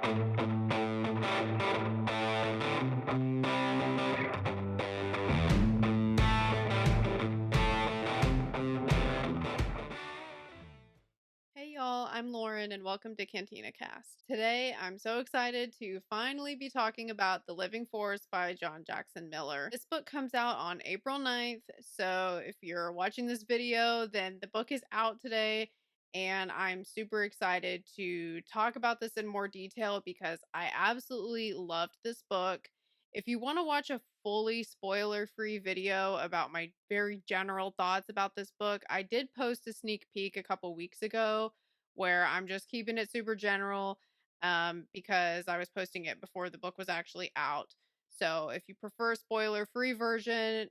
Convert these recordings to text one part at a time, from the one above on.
Hey y'all, I'm Lauren and welcome to Cantina Cast. Today, I'm so excited to finally be talking about The Living Force by John Jackson Miller. This book comes out on April 9th, so if you're watching this video, then the book is out today, and I'm super excited to talk about this in more detail because I absolutely loved this book. If you want to watch a fully spoiler free video about my very general thoughts about this book, I did post a sneak peek a couple weeks ago where I'm just keeping it super general because I was posting it before the book was actually out. So if you prefer spoiler free version,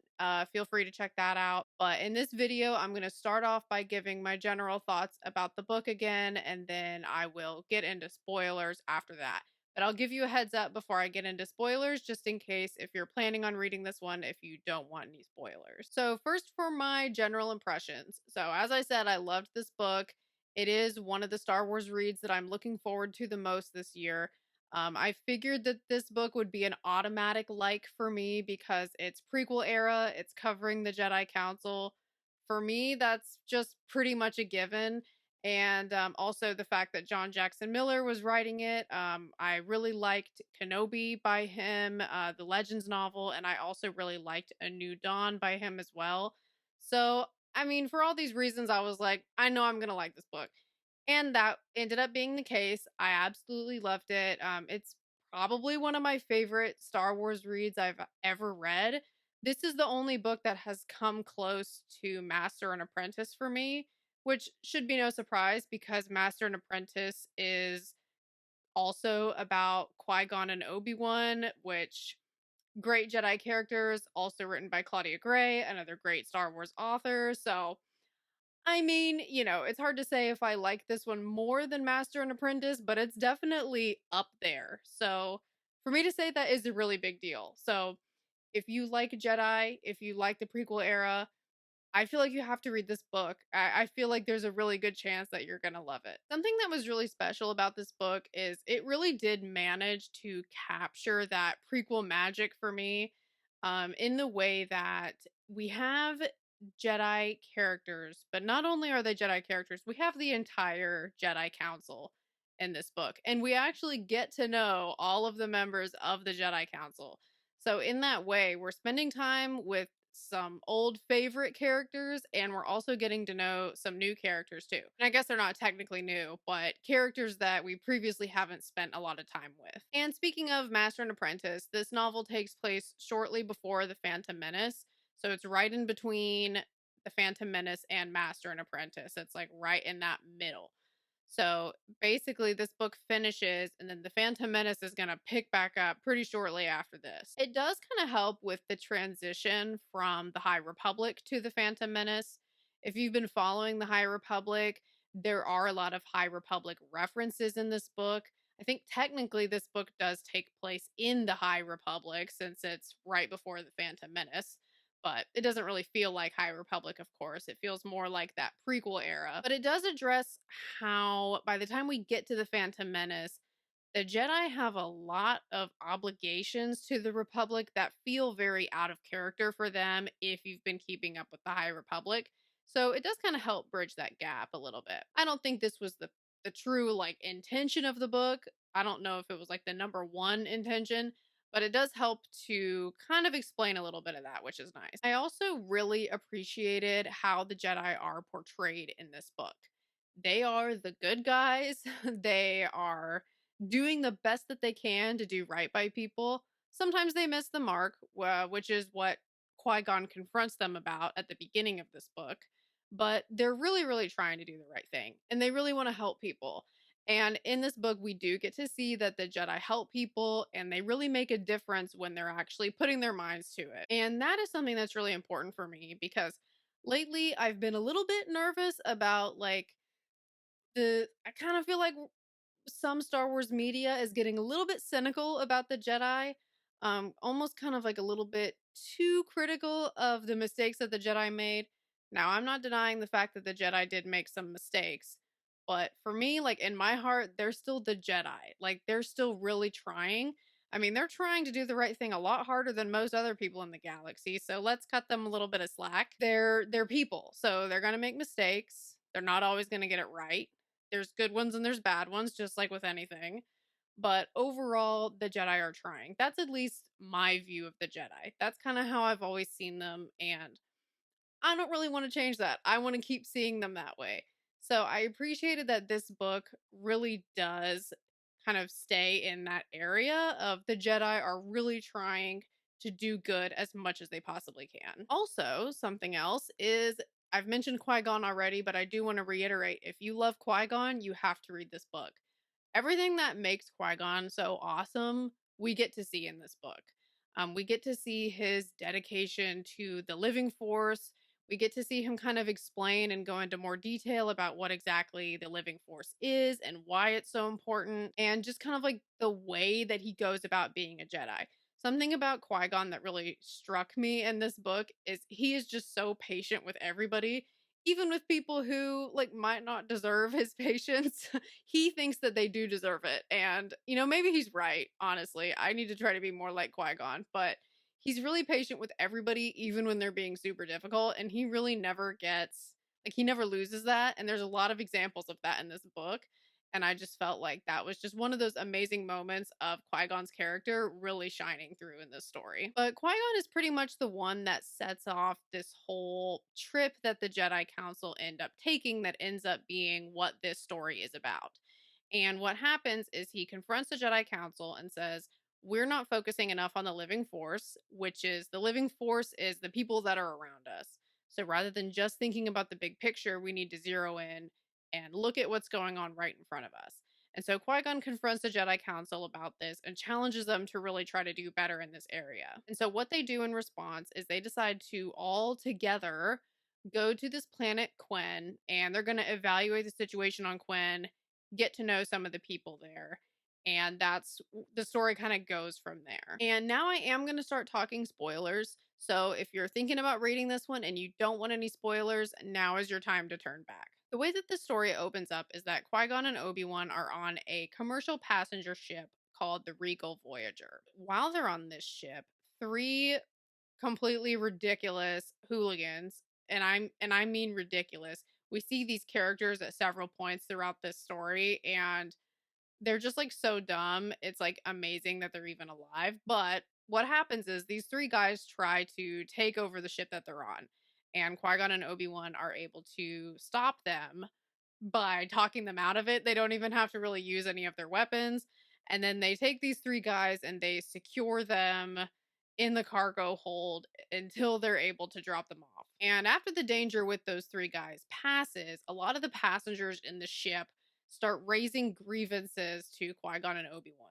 feel free to check that out. But in this video, I'm going to start off by giving my general thoughts about the book again, and then I will get into spoilers after that. But I'll give you a heads up before I get into spoilers, just in case if you're planning on reading this one, if you don't want any spoilers. So, first for my general impressions. So, as I said, I loved this book. It is one of the Star Wars reads that I'm looking forward to the most this year. I figured that this book would be an automatic like for me because it's prequel era, it's covering the Jedi Council. For me, that's just pretty much a given, and also the fact that John Jackson Miller was writing it. I really liked Kenobi by him, the Legends novel, and I also really liked A New Dawn by him as well. So, I mean, for all these reasons, I was like, I know I'm going to like this book. And that ended up being the case. I absolutely loved it. It's probably one of my favorite Star Wars reads I've ever read. This is the only book that has come close to Master and Apprentice for me, which should be no surprise because Master and Apprentice is also about Qui-Gon and Obi-Wan, which great Jedi characters, also written by Claudia Gray, another great Star Wars author. So, I mean, it's hard to say if I like this one more than Master and Apprentice, but it's definitely up there. So, for me to say that is a really big deal. So, if you like Jedi, if you like the prequel era, I feel like you have to read this book. I feel like there's a really good chance that you're going to love it. Something that was really special about this book is it really did manage to capture that prequel magic for me, in the way that we have Jedi characters, but not only are they Jedi characters, we have the entire Jedi Council in this book. And we actually get to know all of the members of the Jedi Council. So, in that way, we're spending time with some old favorite characters, and we're also getting to know some new characters too. And I guess they're not technically new, but characters that we previously haven't spent a lot of time with. And speaking of Master and Apprentice, this novel takes place shortly before The Phantom Menace. So it's right in between The Phantom Menace and Master and Apprentice. It's like right in that middle. So basically, this book finishes, and then the Phantom Menace is going to pick back up pretty shortly after this. It does kind of help with the transition from the High Republic to the Phantom Menace. If you've been following the High Republic, there are a lot of High Republic references in this book. I think technically this book does take place in the High Republic since it's right before the Phantom Menace, but it doesn't really feel like High Republic, of course. It feels more like that prequel era. But it does address how, by the time we get to the Phantom Menace, the Jedi have a lot of obligations to the Republic that feel very out of character for them if you've been keeping up with the High Republic. So it does kind of help bridge that gap a little bit. I don't think this was the true like intention of the book. I don't know if it was like the number one intention, but it does help to kind of explain a little bit of that, which is nice. I also really appreciated how the Jedi are portrayed in this book. They are the good guys. They are doing the best that they can to do right by people. Sometimes they miss the mark, which is what Qui-Gon confronts them about at the beginning of this book. But they're really, really trying to do the right thing, and they really want to help people. And in this book, we do get to see that the Jedi help people and they really make a difference when they're actually putting their minds to it. And that is something that's really important for me because lately I've been a little bit nervous about like I kind of feel like some Star Wars media is getting a little bit cynical about the Jedi, almost kind of like a little bit too critical of the mistakes that the Jedi made. Now, I'm not denying the fact that the Jedi did make some mistakes, But for me, like in my heart, they're still the Jedi. Like they're still really trying. I mean, they're trying to do the right thing a lot harder than most other people in the galaxy. So let's cut them a little bit of slack. They're people. So they're going to make mistakes. They're not always going to get it right. There's good ones and there's bad ones, just like with anything. But overall, the Jedi are trying. That's at least my view of the Jedi. That's kind of how I've always seen them. And I don't really want to change that. I want to keep seeing them that way. So I appreciated that this book really does kind of stay in that area of the Jedi are really trying to do good as much as they possibly can. Also, something else is I've mentioned Qui Gon already, but I do want to reiterate if you love Qui Gon, you have to read this book. Everything that makes Qui Gon so awesome, we get to see in this book. We get to see his dedication to the living force. We get to see him kind of explain and go into more detail about what exactly the living force is and why it's so important, and just kind of like the way that he goes about being a Jedi. Something about Qui Gon that really struck me in this book is he is just so patient with everybody, even with people who like might not deserve his patience. He thinks that they do deserve it. And, maybe he's right, honestly. I need to try to be more like Qui Gon, but he's really patient with everybody, even when they're being super difficult. And he really never gets, like, he never loses that. And there's a lot of examples of that in this book. And I just felt like that was just one of those amazing moments of Qui Gon's character really shining through in this story. But Qui Gon is pretty much the one that sets off this whole trip that the Jedi Council end up taking that ends up being what this story is about. And what happens is he confronts the Jedi Council and says, we're not focusing enough on the living force, which is the living force is the people that are around us. So rather than just thinking about the big picture, we need to zero in and look at what's going on right in front of us. And so Qui Gon confronts the Jedi Council about this and challenges them to really try to do better in this area. And so, what they do in response is they decide to all together go to this planet Quen, and they're going to evaluate the situation on Quen, get to know some of the people there. And that's the story kind of goes from there. And now I am going to start talking spoilers. So if you're thinking about reading this one and you don't want any spoilers, now is your time to turn back. The way that the story opens up is that Qui Gon and Obi-Wan are on a commercial passenger ship called the Regal Voyager. While they're on this ship, three completely ridiculous hooligans, and I mean ridiculous. We see these characters at several points throughout this story, and they're just like so dumb. It's like amazing that they're even alive. But what happens is these three guys try to take over the ship that they're on, and Qui Gon and Obi-Wan are able to stop them by talking them out of it. They don't even have to really use any of their weapons. And then they take these three guys and they secure them in the cargo hold until they're able to drop them off. And after the danger with those three guys passes, a lot of the passengers in the ship start raising grievances to Qui Gon and Obi-Wan.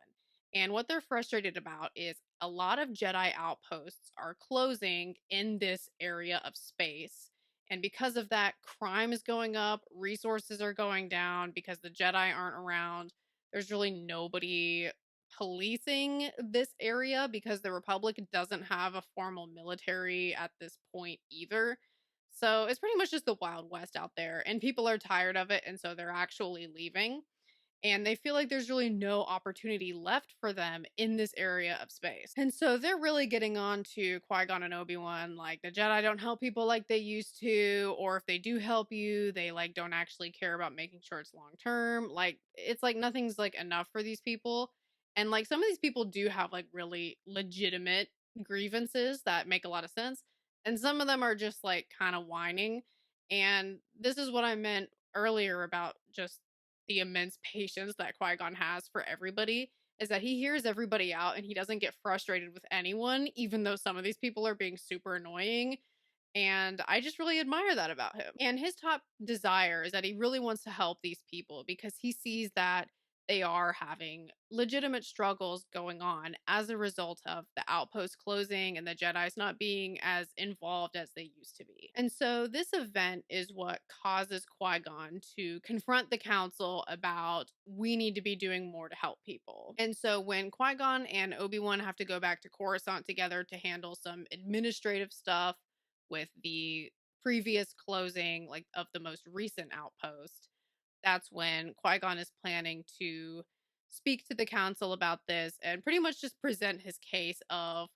And what they're frustrated about is a lot of Jedi outposts are closing in this area of space. And because of that, crime is going up, resources are going down because the Jedi aren't around. There's really nobody policing this area because the Republic doesn't have a formal military at this point either. So it's pretty much just the Wild West out there, and people are tired of it, and so they're actually leaving. And they feel like there's really no opportunity left for them in this area of space. And so they're really getting on to Qui-Gon and Obi-Wan, like the Jedi don't help people like they used to, or if they do help you, they like don't actually care about making sure it's long term. Like it's like nothing's like enough for these people. And like some of these people do have like really legitimate grievances that make a lot of sense. And some of them are just like kind of whining. And this is what I meant earlier about just the immense patience that Qui-Gon has for everybody, is that he hears everybody out and he doesn't get frustrated with anyone, even though some of these people are being super annoying. And I just really admire that about him. And his top desire is that he really wants to help these people because he sees that they are having legitimate struggles going on as a result of the outpost closing and the Jedi's not being as involved as they used to be. And so this event is what causes Qui-Gon to confront the council about we need to be doing more to help people. And so when Qui-Gon and Obi-Wan have to go back to Coruscant together to handle some administrative stuff with the previous closing like of the most recent outpost, That's when Qui-Gon is planning to speak to the council about this and pretty much just present his case of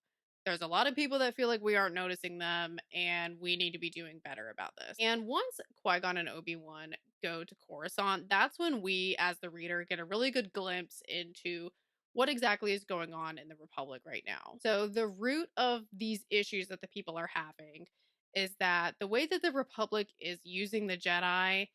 there's a lot of people that feel like we aren't noticing them and we need to be doing better about this. And once Qui-Gon and Obi-Wan go to Coruscant, that's when we as the reader get a really good glimpse into what exactly is going on in the Republic right now. So the root of these issues that the people are having is that the way that the Republic is using the Jedi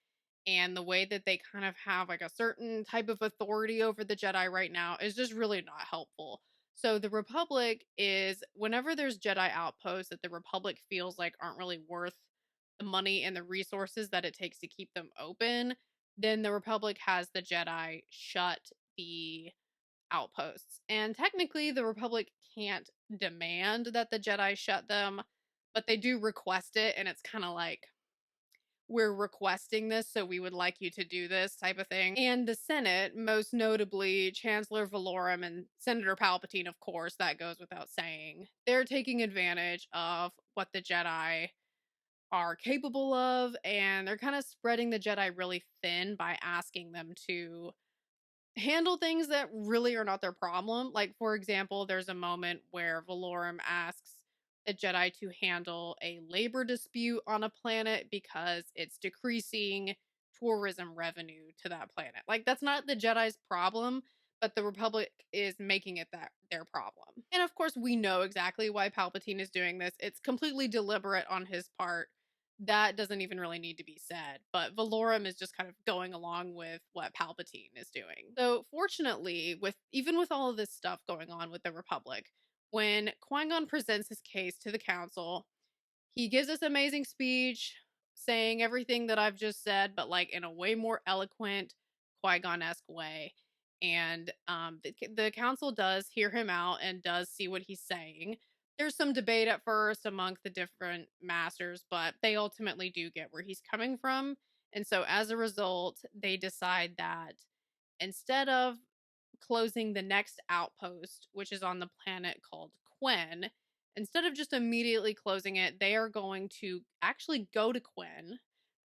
and the way that they kind of have like a certain type of authority over the Jedi right now is just really not helpful. So the Republic is whenever there's Jedi outposts that the Republic feels like aren't really worth the money and the resources that it takes to keep them open, then the Republic has the Jedi shut the outposts. And technically the Republic can't demand that the Jedi shut them, but they do request it and it's kind of like we're requesting this, so we would like you to do this type of thing. And the Senate, most notably Chancellor Valorum and Senator Palpatine, of course, that goes without saying, they're taking advantage of what the Jedi are capable of, and they're kind of spreading the Jedi really thin by asking them to handle things that really are not their problem. Like, for example, there's a moment where Valorum asks the Jedi to handle a labor dispute on a planet because it's decreasing tourism revenue to that planet. Like, that's not the Jedi's problem, but the Republic is making it that their problem. And of course, we know exactly why Palpatine is doing this. It's completely deliberate on his part. That doesn't even really need to be said, but Valorum is just kind of going along with what Palpatine is doing. So fortunately, with all of this stuff going on with the Republic, when Qui-Gon presents his case to the council, he gives this amazing speech saying everything that I've just said, but like in a way more eloquent, Qui-Gon-esque way. And the council does hear him out and does see what he's saying. There's some debate at first among the different masters, but they ultimately do get where he's coming from. And so as a result, they decide that instead of closing the next outpost, which is on the planet called Quinn, instead of just immediately closing it, they are going to actually go to Quinn.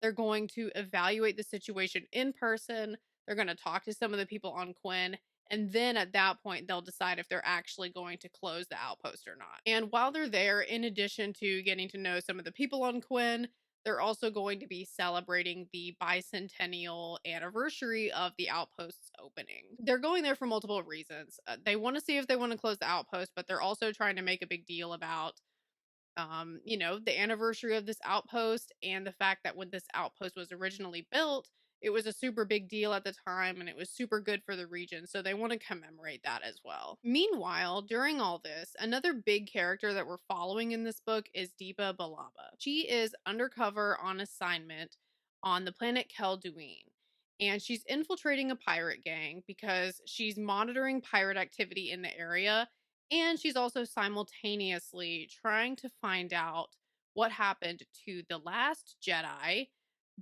They're going to evaluate the situation in person. They're going to talk to some of the people on Quinn. And then at that point, they'll decide if they're actually going to close the outpost or not. And while they're there, in addition to getting to know some of the people on Quinn, they're also going to be celebrating the bicentennial anniversary of the outpost's opening. They're going there for multiple reasons. They want to see if they want to close the outpost, but they're also trying to make a big deal about the anniversary of this outpost and the fact that when this outpost was originally built, it was a super big deal at the time and it was super good for the region. So they want to commemorate that as well. Meanwhile, during all this, another big character that we're following in this book is Deepa Balaba. She is undercover on assignment on the planet Kelduin. And she's infiltrating a pirate gang because she's monitoring pirate activity in the area, and she's also simultaneously trying to find out what happened to the last Jedi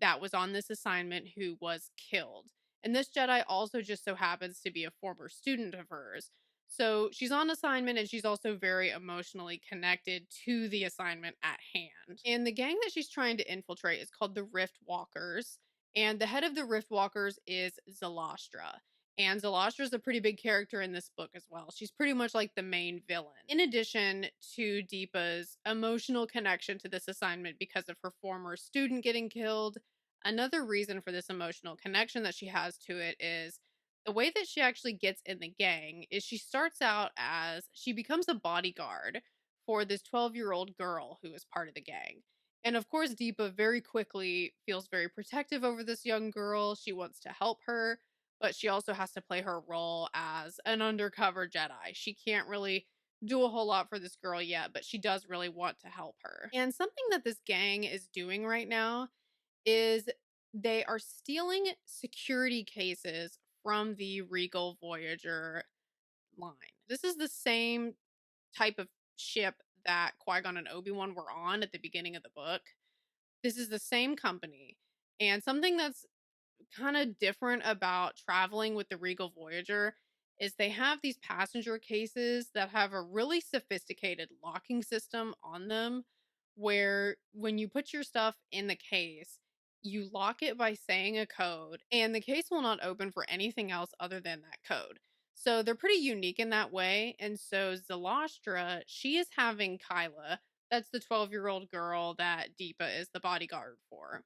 that was on this assignment who was killed. And this Jedi also just so happens to be a former student of hers. So she's on assignment and she's also very emotionally connected to the assignment at hand. And the gang that she's trying to infiltrate is called the Rift Walkers. And the head of the Rift Walkers is Zalastra. And Zalastra is a pretty big character in this book as well. She's pretty much like the main villain. In addition to Deepa's emotional connection to this assignment because of her former student getting killed, another reason for this emotional connection that she has to it is the way that she actually gets in the gang is she starts out as she becomes a bodyguard for this 12-year-old girl who is part of the gang. And of course, Deepa very quickly feels very protective over this young girl. She wants to help her, but she also has to play her role as an undercover Jedi. She can't really do a whole lot for this girl yet, but she does really want to help her. And something that this gang is doing right now is they are stealing security cases from the Regal Voyager line. This is the same type of ship that Qui-Gon and Obi-Wan were on at the beginning of the book. This is the same company. And something that's kind of different about traveling with the Regal Voyager is they have these passenger cases that have a really sophisticated locking system on them where when you put your stuff in the case, you lock it by saying a code, and the case will not open for anything else other than that code. So they're pretty unique in that way. And so Zalastra, she is having Kyla, that's the 12-year-old girl that Deepa is the bodyguard for.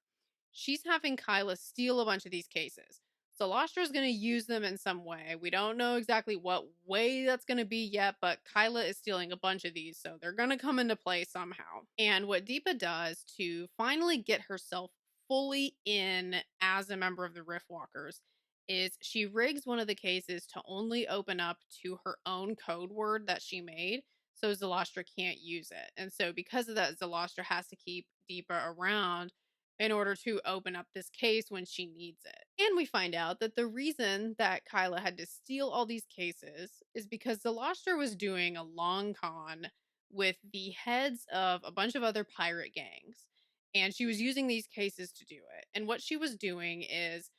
She's having Kyla steal a bunch of these cases. Zalastra is going to use them in some way. We don't know exactly what way that's going to be yet, but Kyla is stealing a bunch of these, so they're going to come into play somehow. And what Deepa does to finally get herself fully in as a member of the Riftwalkers is she rigs one of the cases to only open up to her own code word that she made, so Zalastra can't use it. And so because of that, Zalastra has to keep Deepa around in order to open up this case when she needs it. And we find out that the reason that Kyla had to steal all these cases is because Zalastra was doing a long con with the heads of a bunch of other pirate gangs. And she was using these cases to do it. And what she was doing is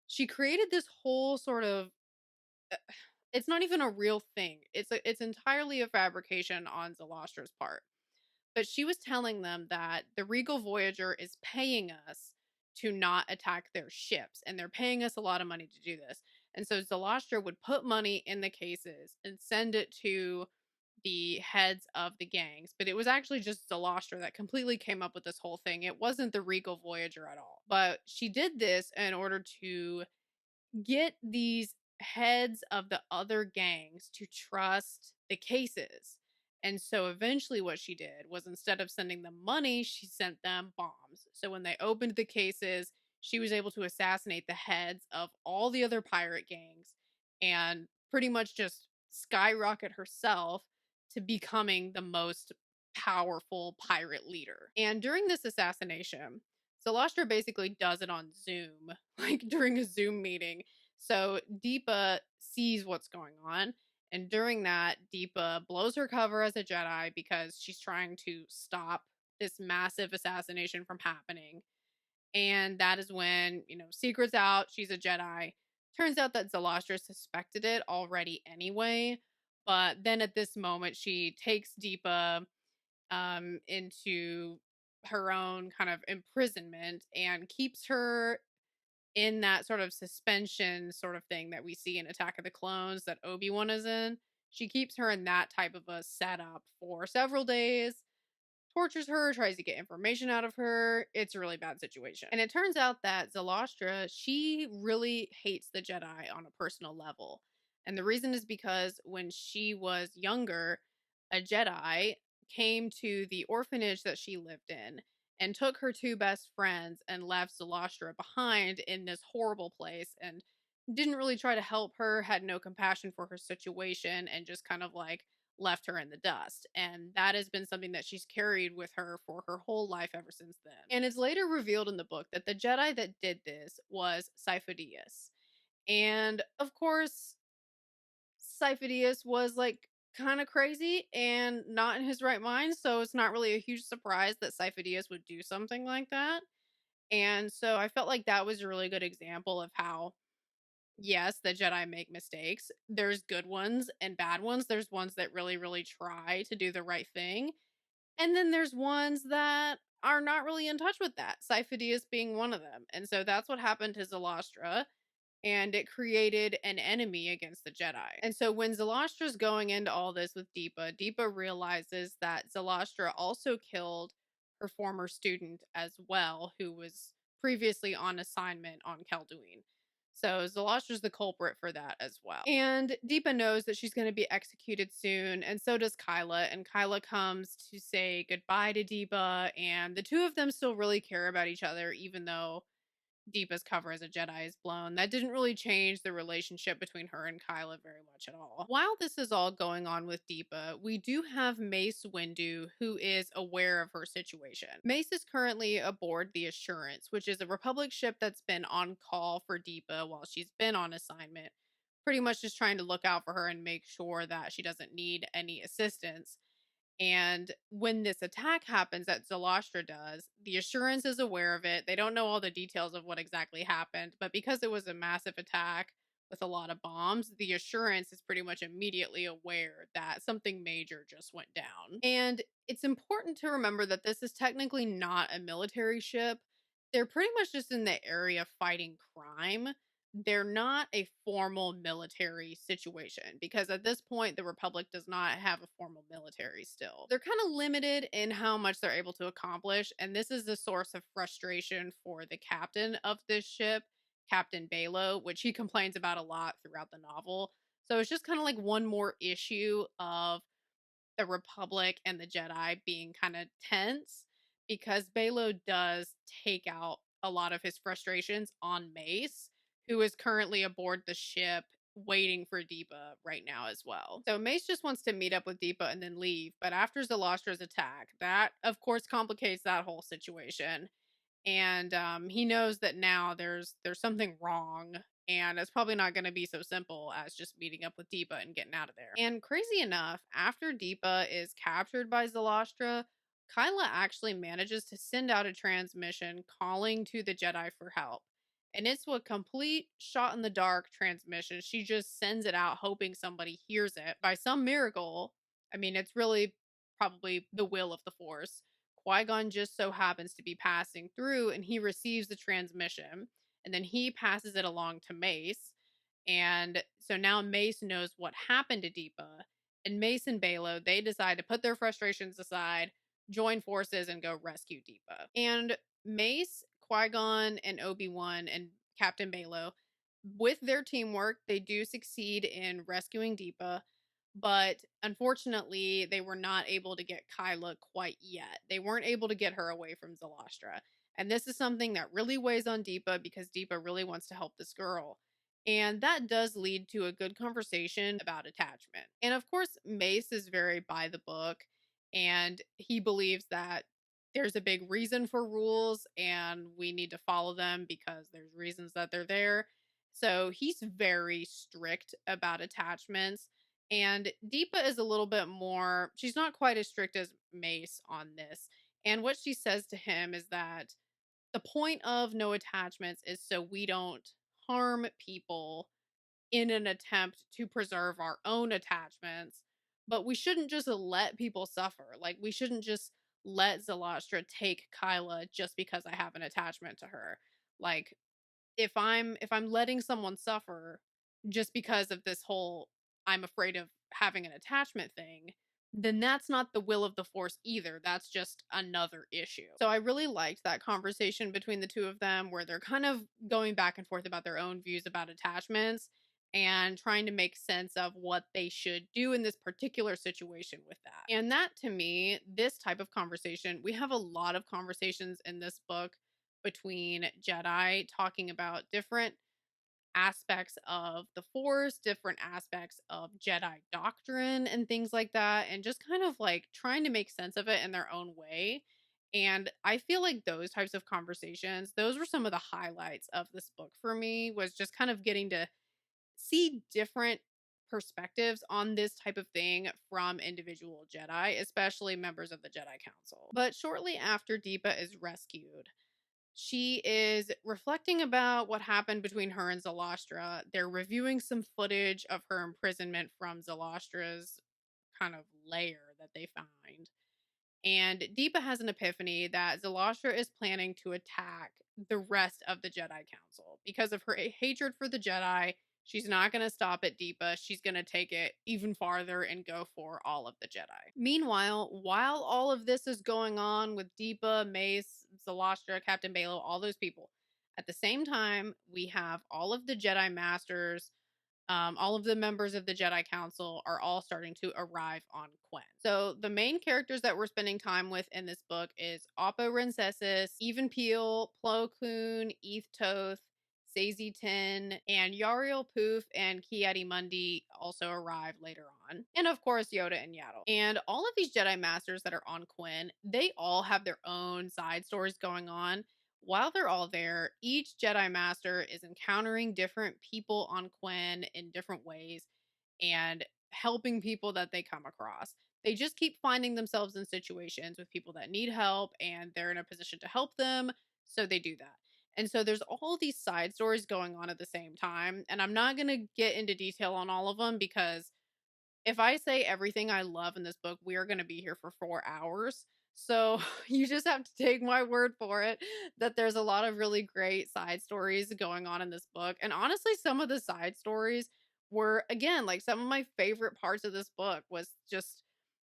she created this whole sort of uh, it's not even a real thing. It's entirely a fabrication on Zalastra's part, but she was telling them that the Regal Voyager is paying us to not attack their ships, and they're paying us a lot of money to do this. And so Zalastra would put money in the cases and send it to the heads of the gangs. But it was actually just Zalastra that completely came up with this whole thing. It wasn't the Regal Voyager at all. But she did this in order to get these heads of the other gangs to trust the cases. And so eventually, what she did was instead of sending them money, she sent them bombs. So when they opened the cases, she was able to assassinate the heads of all the other pirate gangs and pretty much just skyrocket herself to becoming the most powerful pirate leader. And during this assassination, Zalastra basically does it on Zoom, like during a Zoom meeting, so Deepa sees what's going on. And during that, Deepa blows her cover as a Jedi because she's trying to stop this massive assassination from happening. And that is when, secret's out, she's a Jedi. Turns out that Zalastra suspected it already anyway. But then at this moment, she takes Deepa into her own kind of imprisonment and keeps her in that sort of suspension sort of thing that we see in Attack of the Clones that Obi-Wan is in. She keeps her in that type of a setup for several days, tortures her, tries to get information out of her. It's a really bad situation. And it turns out that Zalastra, she really hates the Jedi on a personal level. And the reason is because when she was younger, a Jedi came to the orphanage that she lived in and took her two best friends and left Zalastra behind in this horrible place and didn't really try to help her, had no compassion for her situation, and just kind of like left her in the dust. And that has been something that she's carried with her for her whole life ever since then. And it's later revealed in the book that the Jedi that did this was Sifo-Dyas. And of course, Sifo-Dyas was like kind of crazy and not in his right mind. So it's not really a huge surprise that Sifo-Dyas would do something like that. And so I felt like that was a really good example of how, yes, the Jedi make mistakes. There's good ones and bad ones. There's ones that really, really try to do the right thing. And then there's ones that are not really in touch with that, Sifo-Dyas being one of them. And so that's what happened to Zalastra, and it created an enemy against the Jedi. And so when Zalastra's going into all this with Deepa, Deepa realizes that Zalastra also killed her former student as well, who was previously on assignment on Kelduin. So Zalastra's the culprit for that as well. And Deepa knows that she's going to be executed soon, and so does Kyla. And Kyla comes to say goodbye to Deepa, and the two of them still really care about each other, even though Deepa's cover as a Jedi is blown. That didn't really change the relationship between her and Kyla very much at all. While this is all going on with Deepa, we do have Mace Windu, who is aware of her situation. Mace is currently aboard the Assurance, which is a Republic ship that's been on call for Deepa while she's been on assignment, pretty much just trying to look out for her and make sure that she doesn't need any assistance. And when this attack happens that Zalastra does, the Assurance is aware of it. They don't know all the details of what exactly happened, but because it was a massive attack with a lot of bombs, the Assurance is pretty much immediately aware that something major just went down. And it's important to remember that this is technically not a military ship. They're pretty much just in the area fighting crime. They're not a formal military situation because at this point, the Republic does not have a formal military still. They're kind of limited in how much they're able to accomplish. And this is the source of frustration for the captain of this ship, Captain Balo, which he complains about a lot throughout the novel. So it's just kind of like one more issue of the Republic and the Jedi being kind of tense because Balo does take out a lot of his frustrations on Mace, who is currently aboard the ship waiting for Deepa right now as well. So Mace just wants to meet up with Deepa and then leave, but after Zalastra's attack, that of course complicates that whole situation, and he knows that now there's something wrong, and it's probably not going to be so simple as just meeting up with Deepa and getting out of there. And crazy enough, after Deepa is captured by Zalastra, Kyla actually manages to send out a transmission calling to the Jedi for help. And it's a complete shot in the dark transmission. She just sends it out hoping somebody hears it. By some miracle, I mean, it's really probably the will of the Force. Qui-Gon just so happens to be passing through and he receives the transmission and then he passes it along to Mace. And so now Mace knows what happened to Deepa. And Mace and Balo, they decide to put their frustrations aside, join forces, and go rescue Deepa. And Mace, Qui-Gon, and Obi-Wan and Captain Balo, with their teamwork, they do succeed in rescuing Deepa, but unfortunately, they were not able to get Kyla quite yet. They weren't able to get her away from Zalastra. And this is something that really weighs on Deepa because Deepa really wants to help this girl. And that does lead to a good conversation about attachment. And of course, Mace is very by the book and he believes that there's a big reason for rules and we need to follow them because there's reasons that they're there. So he's very strict about attachments. And Deepa is a little bit more, she's not quite as strict as Mace on this. And what she says to him is that the point of no attachments is so we don't harm people in an attempt to preserve our own attachments, but we shouldn't just let people suffer. Like, we shouldn't just let Zalastra take Kyla just because I have an attachment to her. Like, if I'm letting someone suffer just because of this whole I'm afraid of having an attachment thing, then that's not the will of the Force either. That's just another issue. So I really liked that conversation between the two of them where they're kind of going back and forth about their own views about attachments and trying to make sense of what they should do in this particular situation with that. And that to me, this type of conversation, we have a lot of conversations in this book between Jedi talking about different aspects of the Force, different aspects of Jedi doctrine, and things like that, and just kind of like trying to make sense of it in their own way. And I feel like those types of conversations, those were some of the highlights of this book for me, was just kind of getting to see different perspectives on this type of thing from individual Jedi, especially members of the Jedi Council. But shortly after Deepa is rescued, she is reflecting about what happened between her and Zalastra. They're reviewing some footage of her imprisonment from Zalastra's kind of lair that they find. And Deepa has an epiphany that Zalastra is planning to attack the rest of the Jedi Council. Because of her hatred for the Jedi, she's not going to stop at Deepa. She's going to take it even farther and go for all of the Jedi. Meanwhile, while all of this is going on with Deepa, Mace, Zalastra, Captain Balo, all those people, at the same time, we have all of the Jedi Masters, all of the members of the Jedi Council are all starting to arrive on Quen. So the main characters that we're spending time with in this book is Oppo Rensesis, Even Peel, Plo Koon, Eth Toth, Sazy Tin, and Yariel Poof and Kiadi Mundi also arrive later on. And of course, Yoda and Yaddle. And all of these Jedi Masters that are on Quen, they all have their own side stories going on. While they're all there, each Jedi Master is encountering different people on Quen in different ways and helping people that they come across. They just keep finding themselves in situations with people that need help and they're in a position to help them, so they do that. And so there's all these side stories going on at the same time, and I'm not going to get into detail on all of them because if I say everything I love in this book, we are going to be here for 4 hours. So you just have to take my word for it that there's a lot of really great side stories going on in this book. And honestly, some of the side stories were, again, like some of my favorite parts of this book was just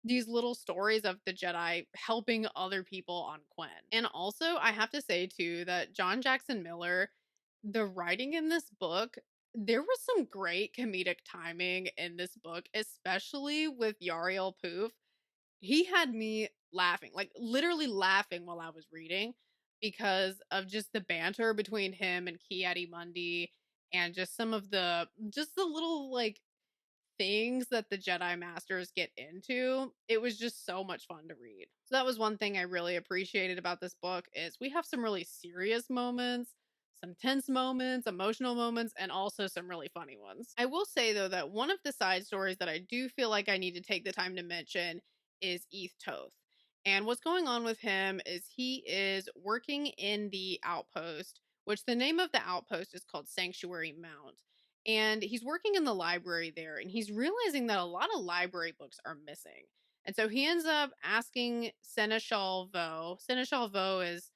these little stories of the Jedi helping other people on Quinn. And also, I have to say too that John Jackson Miller, the writing in this book, there was some great comedic timing in this book, especially with Yariel Poof. He had me laughing, like literally laughing while I was reading because of just the banter between him and Kiadi Mundi and just the little like things that the Jedi Masters get into. It was just so much fun to read. So that was one thing I really appreciated about this book is we have some really serious moments, some tense moments, emotional moments, and also some really funny ones. I will say though that one of the side stories that I do feel like I need to take the time to mention is Eth Toth. And what's going on with him is he is working in the outpost, which the name of the outpost is called Sanctuary Mount, and he's working in the library there and he's realizing that a lot of library books are missing. And so he ends up asking Seneschal Vo. Seneschal Vo is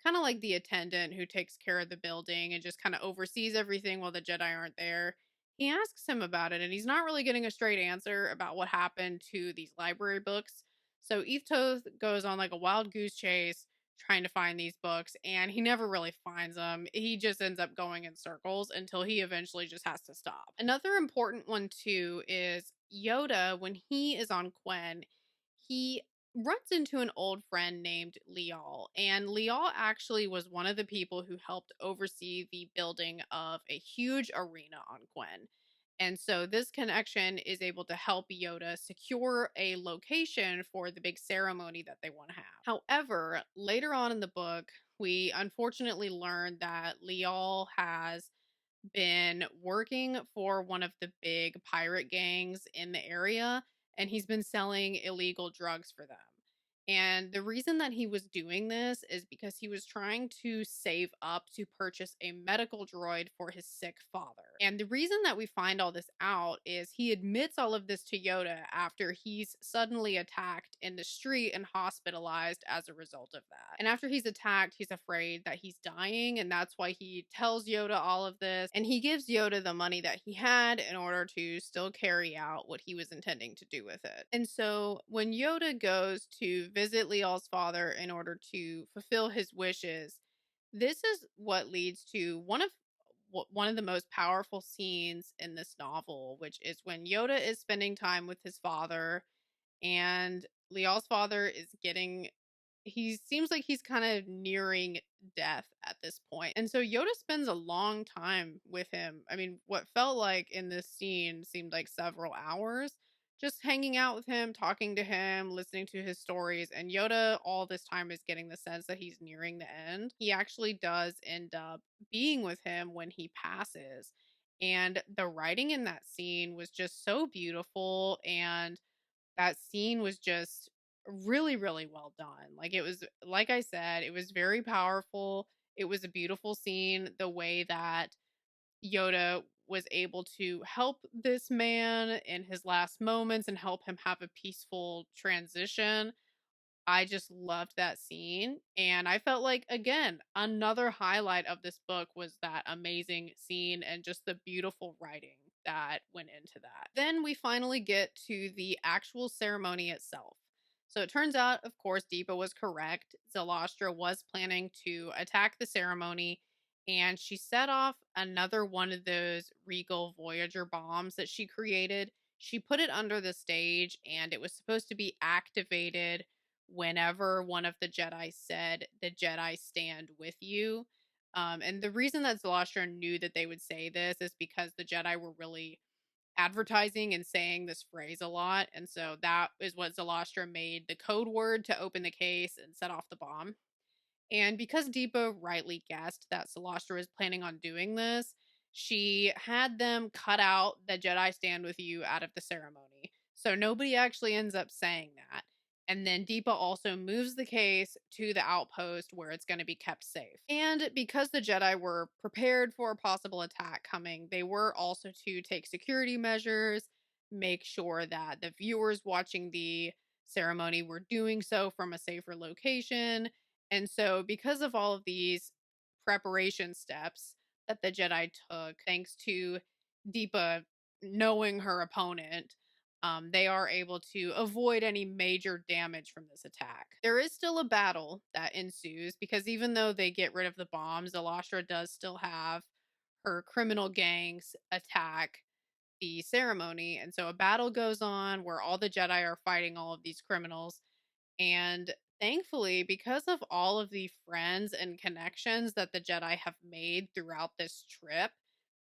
kind of like the attendant who takes care of the building and just kind of oversees everything while the Jedi aren't there. He asks him about it and he's not really getting a straight answer about what happened to these library books. So Ethtoth goes on like a wild goose chase trying to find these books and he never really finds them. He just ends up going in circles until he eventually just has to stop. Another important one too is Yoda when he is on Quen, he runs into an old friend named Lial, and Lial actually was one of the people who helped oversee the building of a huge arena on Quen. And so this connection is able to help Yoda secure a location for the big ceremony that they want to have. However, later on in the book, we unfortunately learn that Lial has been working for one of the big pirate gangs in the area, and he's been selling illegal drugs for them. And the reason that he was doing this is because he was trying to save up to purchase a medical droid for his sick father. And the reason that we find all this out is he admits all of this to Yoda after he's suddenly attacked in the street and hospitalized as a result of that. And after he's attacked, he's afraid that he's dying, and that's why he tells Yoda all of this. And he gives Yoda the money that he had in order to still carry out what he was intending to do with it. And so when Yoda goes to visit Leal's father in order to fulfill his wishes, this is what leads to one of the most powerful scenes in this novel, which is when Yoda is spending time with his father and Leal's father is getting he seems like he's kind of nearing death at this point. And so Yoda spends a long time with him. I mean, what felt like in this scene seemed like several hours, just hanging out with him, talking to him, listening to his stories. And Yoda, all this time, is getting the sense that he's nearing the end. He actually does end up being with him when he passes. And the writing in that scene was just so beautiful. And that scene was just really, really well done. Like it was, like I said, it was very powerful. It was a beautiful scene. The way that Yoda was able to help this man in his last moments and help him have a peaceful transition. I just loved that scene. And I felt like, again, another highlight of this book was that amazing scene and just the beautiful writing that went into that. Then we finally get to the actual ceremony itself. So it turns out, of course, Deepa was correct. Zalastra was planning to attack the ceremony, and she set off another one of those Regal Voyager bombs that she created. She put it under the stage, and it was supposed to be activated whenever one of the Jedi said, "The Jedi stand with you." And the reason that Zalastra knew that they would say this is because the Jedi were really advertising and saying this phrase a lot. And so that is what Zalastra made the code word to open the case and set off the bomb. And because Deepa rightly guessed that Celestra was planning on doing this, she had them cut out the Jedi stand with you out of the ceremony. So nobody actually ends up saying that. And then Deepa also moves the case to the outpost where it's going to be kept safe. And because the Jedi were prepared for a possible attack coming, they were also to take security measures, make sure that the viewers watching the ceremony were doing so from a safer location. And so, because of all of these preparation steps that the Jedi took, thanks to Deepa knowing her opponent, they are able to avoid any major damage from this attack. There is still a battle that ensues because even though they get rid of the bombs, Elastra does still have her criminal gangs attack the ceremony. And so a battle goes on where all the Jedi are fighting all of these criminals. And thankfully, because of all of the friends and connections that the Jedi have made throughout this trip,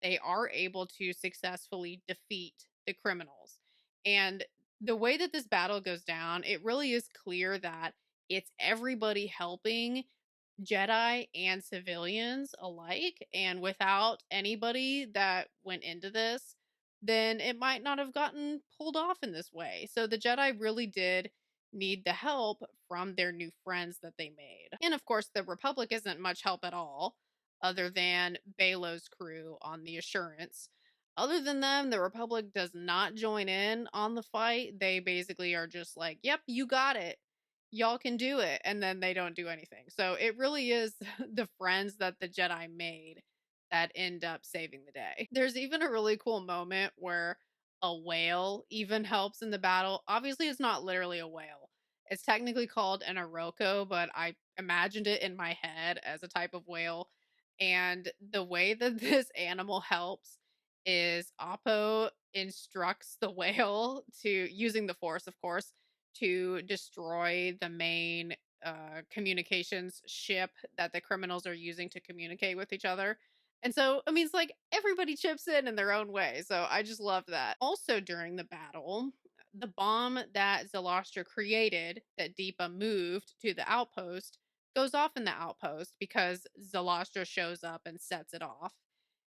they are able to successfully defeat the criminals. And the way that this battle goes down, it really is clear that it's everybody helping Jedi and civilians alike. And without anybody that went into this, then it might not have gotten pulled off in this way. So the Jedi really did need the help from their new friends that they made. And of course, the Republic isn't much help at all, other than Belo's crew on the Assurance. Other than them, the Republic does not join in on the fight. They basically are just like, yep, you got it. Y'all can do it. And then they don't do anything. So it really is the friends that the Jedi made that end up saving the day. There's even a really cool moment where a whale even helps in the battle. Obviously, it's not literally a whale. It's technically called an oroko, but I imagined it in my head as a type of whale. And the way that this animal helps is Oppo instructs the whale to, using the force, of course, to destroy the main communications ship that the criminals are using to communicate with each other. And so, I mean, it's like everybody chips in their own way. So I just love that. Also, during the battle, the bomb that Zalastra created that Deepa moved to the outpost goes off in the outpost because Zalastra shows up and sets it off.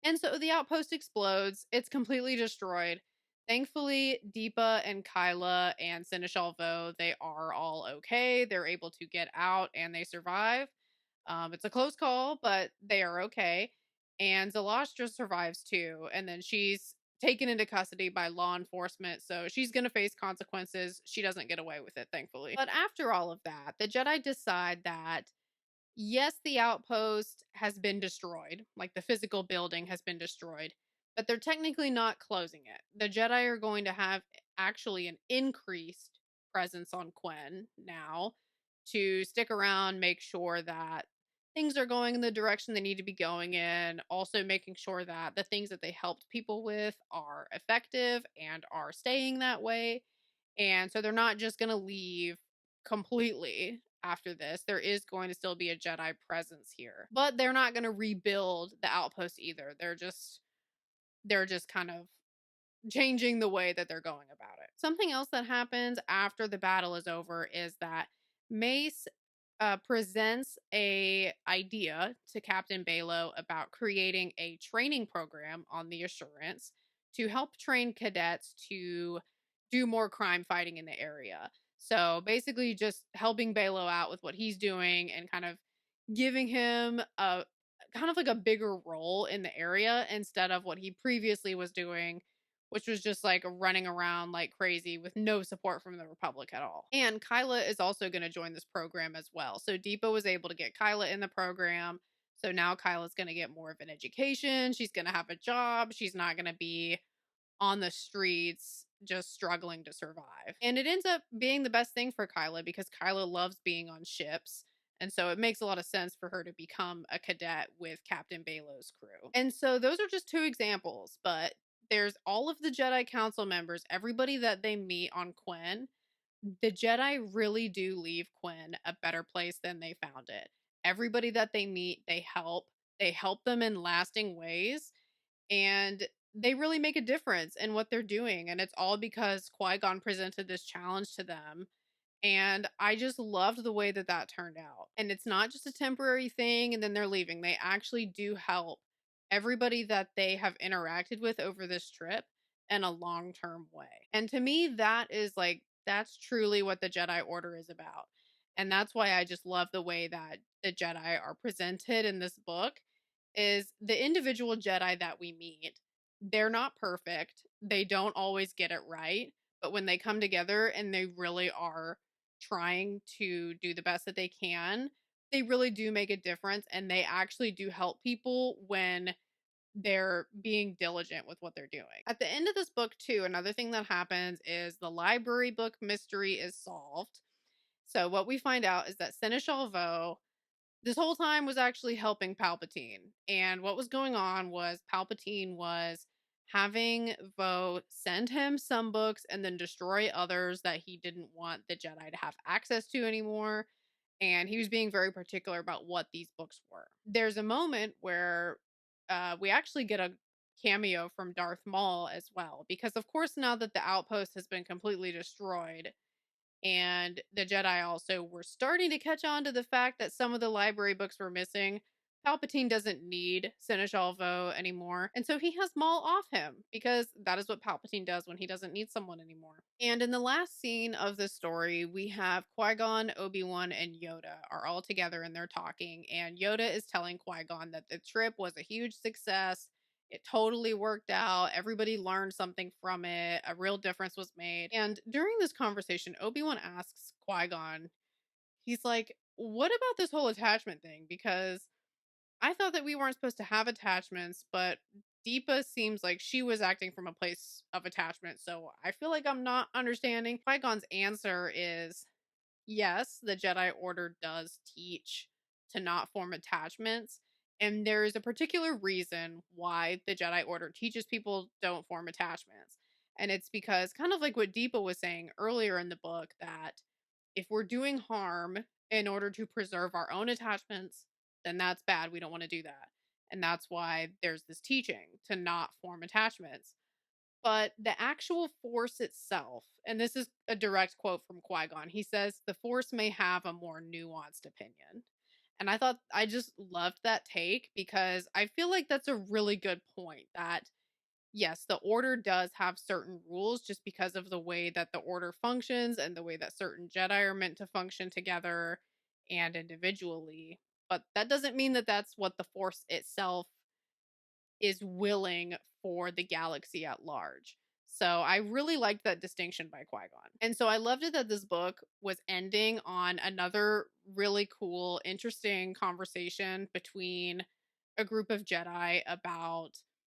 And so the outpost explodes. It's completely destroyed. Thankfully, Deepa and Kyla and Seneschal Vo, they are all okay. They're able to get out and they survive. It's a close call, but they are okay. And Zalastra survives too. And then she's taken into custody by law enforcement. So she's going to face consequences. She doesn't get away with it, thankfully. But after all of that, the Jedi decide that yes, the outpost has been destroyed, like the physical building has been destroyed, but they're technically not closing it. The Jedi are going to have actually an increased presence on Quen now to stick around, make sure that things are going in the direction they need to be going in, also making sure that the things that they helped people with are effective and are staying that way. And so they're not just going to leave completely after this. There is going to still be a Jedi presence here. But they're not going to rebuild the outpost either. They're just kind of changing the way that they're going about it. Something else that happens after the battle is over is that Mace presents a idea to Captain Balo about creating a training program on the Assurance to help train cadets to do more crime fighting in the area. So basically, just helping Balo out with what he's doing and kind of giving him a kind of like a bigger role in the area instead of what he previously was doing, which was just like running around like crazy with no support from the Republic at all. And Kyla is also going to join this program as well. So Deepa was able to get Kyla in the program. So now Kyla's going to get more of an education. She's going to have a job. She's not going to be on the streets just struggling to survive. And it ends up being the best thing for Kyla because Kyla loves being on ships. And so it makes a lot of sense for her to become a cadet with Captain Balo's crew. And so those are just two examples, but there's all of the Jedi Council members, everybody that they meet on Quen. The Jedi really do leave Quen a better place than they found it. Everybody that they meet, they help. They help them in lasting ways. And they really make a difference in what they're doing. And it's all because Qui-Gon presented this challenge to them. And I just loved the way that that turned out. And it's not just a temporary thing and then they're leaving. They actually do help everybody that they have interacted with over this trip in a long term way. And to me, that is like, that's truly what the Jedi Order is about. And that's why I just love the way that the Jedi are presented in this book is the individual Jedi that we meet. They're not perfect. They don't always get it right. But when they come together and they really are trying to do the best that they can, they really do make a difference and they actually do help people when they're being diligent with what they're doing. At the end of this book, too, another thing that happens is the library book mystery is solved. So, what we find out is that Seneschal Vo this whole time was actually helping Palpatine. And what was going on was Palpatine was having Vo send him some books and then destroy others that he didn't want the Jedi to have access to anymore. And he was being very particular about what these books were. There's a moment where we actually get a cameo from Darth Maul as well, because of course, now that the outpost has been completely destroyed, and the Jedi also were starting to catch on to the fact that some of the library books were missing. Palpatine doesn't need Seneschal Vo anymore, and so he has Maul off him because that is what Palpatine does when he doesn't need someone anymore. And in the last scene of the story, we have Qui-Gon, Obi-Wan, and Yoda are all together and they're talking, and Yoda is telling Qui-Gon that the trip was a huge success. It totally worked out. Everybody learned something from it. A real difference was made. And during this conversation, Obi-Wan asks Qui-Gon, he's like, "What about this whole attachment thing? Because I thought that we weren't supposed to have attachments, but Deepa seems like she was acting from a place of attachment. So I feel like I'm not understanding." Qui-Gon's answer is, yes, the Jedi Order does teach to not form attachments. And there is a particular reason why the Jedi Order teaches people don't form attachments. And it's because, kind of like what Deepa was saying earlier in the book, that if we're doing harm in order to preserve our own attachments, then that's bad. We don't want to do that. And that's why there's this teaching to not form attachments. But the actual Force itself, and this is a direct quote from Qui-Gon, he says, "The Force may have a more nuanced opinion." And I thought I just loved that take because I feel like that's a really good point that yes, the Order does have certain rules just because of the way that the Order functions and the way that certain Jedi are meant to function together and individually. But that doesn't mean that that's what the Force itself is willing for the galaxy at large. So I really liked that distinction by Qui-Gon. And so I loved it that this book was ending on another really cool, interesting conversation between a group of Jedi about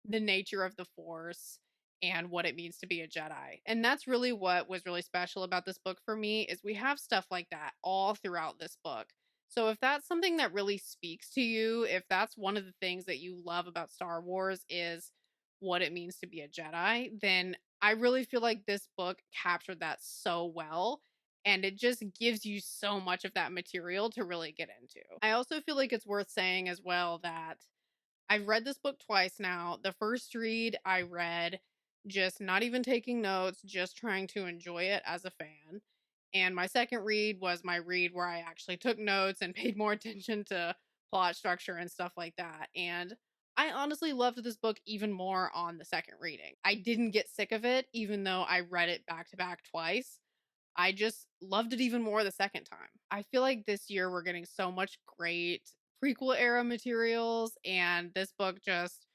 the nature of the Force and what it means to be a Jedi. And that's really what was really special about this book for me is we have stuff like that all throughout this book. So if that's something that really speaks to you, if that's one of the things that you love about Star Wars is what it means to be a Jedi, then I really feel like this book captured that so well. And it just gives you so much of that material to really get into. I also feel like it's worth saying as well that I've read this book twice now. The first read I read just not even taking notes, just trying to enjoy it as a fan. And my second read was my read where I actually took notes and paid more attention to plot structure and stuff like that. And I honestly loved this book even more on the second reading. I didn't get sick of it, even though I read it back to back twice. I just loved it even more the second time. I feel like this year we're getting so much great prequel era materials, and this book just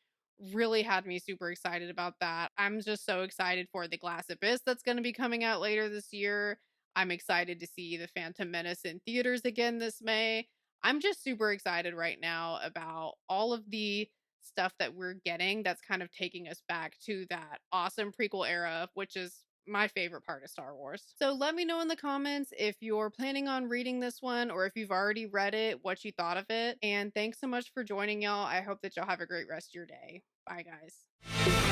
really had me super excited about that. I'm just so excited for The Glass Abyss that's going to be coming out later this year. I'm excited to see The Phantom Menace in theaters again this May. I'm just super excited right now about all of the stuff that we're getting that's kind of taking us back to that awesome prequel era, which is my favorite part of Star Wars. So let me know in the comments if you're planning on reading this one or if you've already read it, what you thought of it. And thanks so much for joining, y'all. I hope that y'all have a great rest of your day. Bye, guys.